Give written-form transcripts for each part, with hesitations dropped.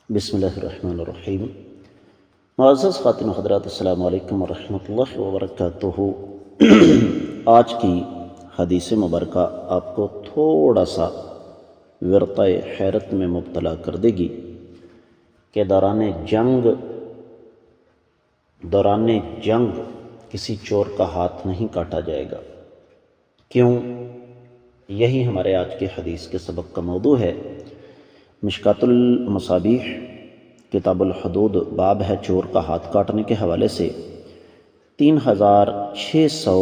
بسم اللہ الرحمن الرحیم۔ معزز خواتین و حضرات، السلام علیکم ورحمۃ اللہ وبرکاتہ۔ آج کی حدیث مبارکہ آپ کو تھوڑا سا ورطۂ حیرت میں مبتلا کر دے گی کہ دوران جنگ کسی چور کا ہاتھ نہیں کاٹا جائے گا۔ کیوں؟ یہی ہمارے آج کے حدیث کے سبق کا موضوع ہے۔ مشکوٰۃ المصابیح کتاب الحدود باب ہے چور کا ہاتھ کاٹنے کے حوالے سے 3600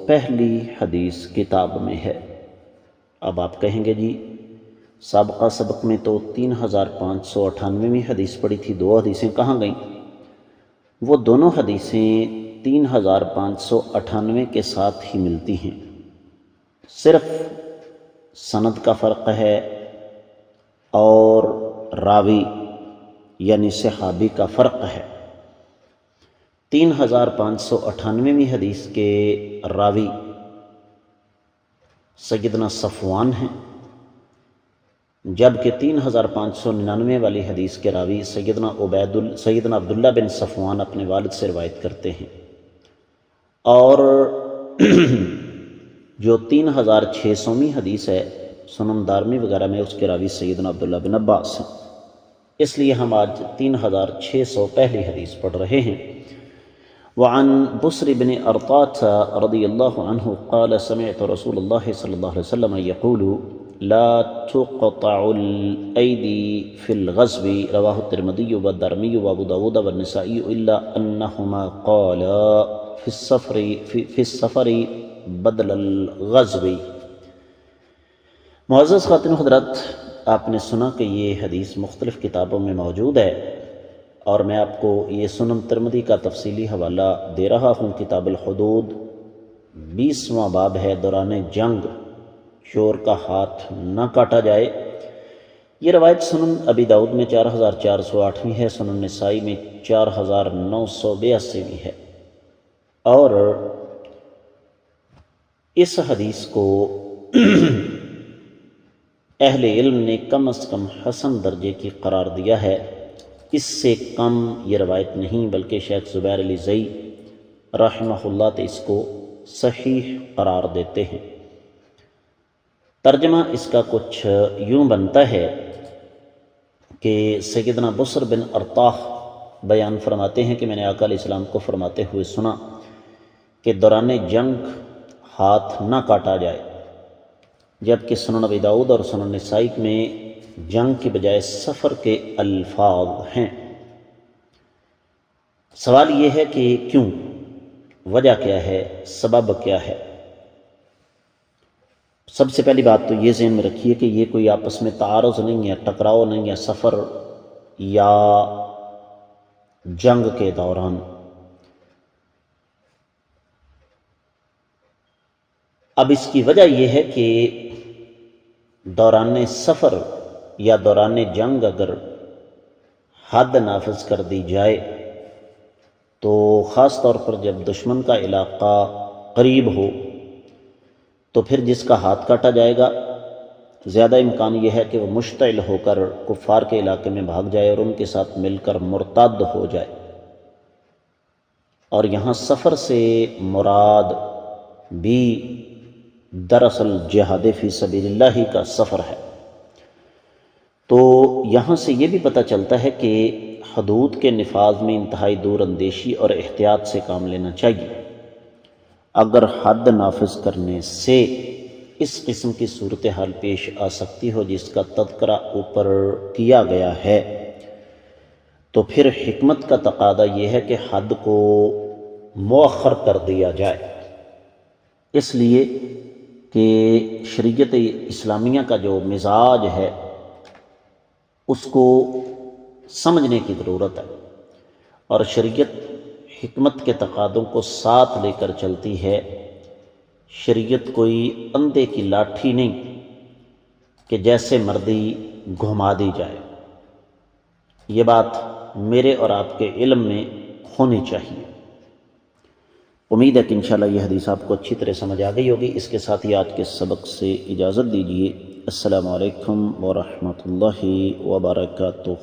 پہلی حدیث کتاب میں ہے۔ اب آپ کہیں گے جی سابقہ سبق میں تو 3598ویں حدیث پڑھی تھی، 2 حدیثیں کہاں گئیں؟ وہ دونوں حدیثیں 3598 کے ساتھ ہی ملتی ہیں، صرف سند کا فرق ہے اور راوی یعنی صحابی کا فرق ہے۔ 3598ویں حدیث کے راوی سیدنا صفوان ہیں، جبکہ 3599 والی حدیث کے راوی سیدنا عبداللہ بن صفوان اپنے والد سے روایت کرتے ہیں، اور جو 3600ویں حدیث ہے سنن دارمی وغیرہ میں، اس کے راوی سیدنا عبداللہ بن عباس ہیں۔ اس لیے ہم آج 3600 پہلی حدیث پڑھ رہے ہیں۔ وعن بسر بن ارطاة رضی اللہ عنہ قال سمعت رسول اللہ صلی اللہ علیہ وسلم یقول لا تقطع الأيدي في الغزو رواہ الترمذی والدارمی وابو داود والنسائی الا انہما قالا في السفر بدل الغزو۔ معزز خواتین و حضرات، آپ نے سنا کہ یہ حدیث مختلف کتابوں میں موجود ہے، اور میں آپ کو یہ سنن ترمذی کا تفصیلی حوالہ دے رہا ہوں۔ کتاب الحدود 20واں باب ہے، دوران جنگ چور کا ہاتھ نہ کاٹا جائے۔ یہ روایت سنن ابی داؤد میں 4408ویں ہے، سنن نسائی میں 4982ویں ہے، اور اس حدیث کو اہل علم نے کم از کم حسن درجے کی قرار دیا ہے۔ اس سے کم یہ روایت نہیں، بلکہ شیخ زبیر علی زئی رحمہ اللہ اس کو صحیح قرار دیتے ہیں۔ ترجمہ اس کا کچھ یوں بنتا ہے کہ سیدنا بسر بن ارطاح بیان فرماتے ہیں کہ میں نے آقا علیہ السلام کو فرماتے ہوئے سنا کہ دوران جنگ ہاتھ نہ کاٹا جائے، جبکہ سنن ابی داؤد اور سنن نسائی میں جنگ کی بجائے سفر کے الفاظ ہیں۔ سوال یہ ہے کہ کیوں؟ وجہ کیا ہے؟ سبب کیا ہے؟ سب سے پہلی بات تو یہ ذہن میں رکھیے کہ یہ کوئی آپس میں تعارض نہیں ہے، ٹکراؤ نہیں ہے سفر یا جنگ کے دوران۔ اب اس کی وجہ یہ ہے کہ دوران سفر یا دوران جنگ اگر حد نافذ کر دی جائے تو خاص طور پر جب دشمن کا علاقہ قریب ہو تو پھر جس کا ہاتھ کاٹا جائے گا زیادہ امکان یہ ہے کہ وہ مشتعل ہو کر کفار کے علاقے میں بھاگ جائے اور ان کے ساتھ مل کر مرتد ہو جائے۔ اور یہاں سفر سے مراد بھی دراصل جہاد فی سبیل اللہ کا سفر ہے۔ تو یہاں سے یہ بھی پتہ چلتا ہے کہ حدود کے نفاذ میں انتہائی دور اندیشی اور احتیاط سے کام لینا چاہیے۔ اگر حد نافذ کرنے سے اس قسم کی صورتحال پیش آ سکتی ہو جس کا تذکرہ اوپر کیا گیا ہے تو پھر حکمت کا تقاضا یہ ہے کہ حد کو مؤخر کر دیا جائے، اس لیے کہ شریعت اسلامیہ کا جو مزاج ہے اس کو سمجھنے کی ضرورت ہے، اور شریعت حکمت کے تقاضوں کو ساتھ لے کر چلتی ہے۔ شریعت کوئی اندھے کی لاٹھی نہیں کہ جیسے مرضی گھما دی جائے۔ یہ بات میرے اور آپ کے علم میں ہونی چاہیے۔ امید ہے کہ انشاءاللہ یہ حدیث آپ کو اچھی طرح سمجھ آ گئی ہوگی۔ اس کے ساتھ ہی آج کے سبق سے اجازت دیجیے۔ السلام علیکم ورحمۃ اللہ وبرکاتہ۔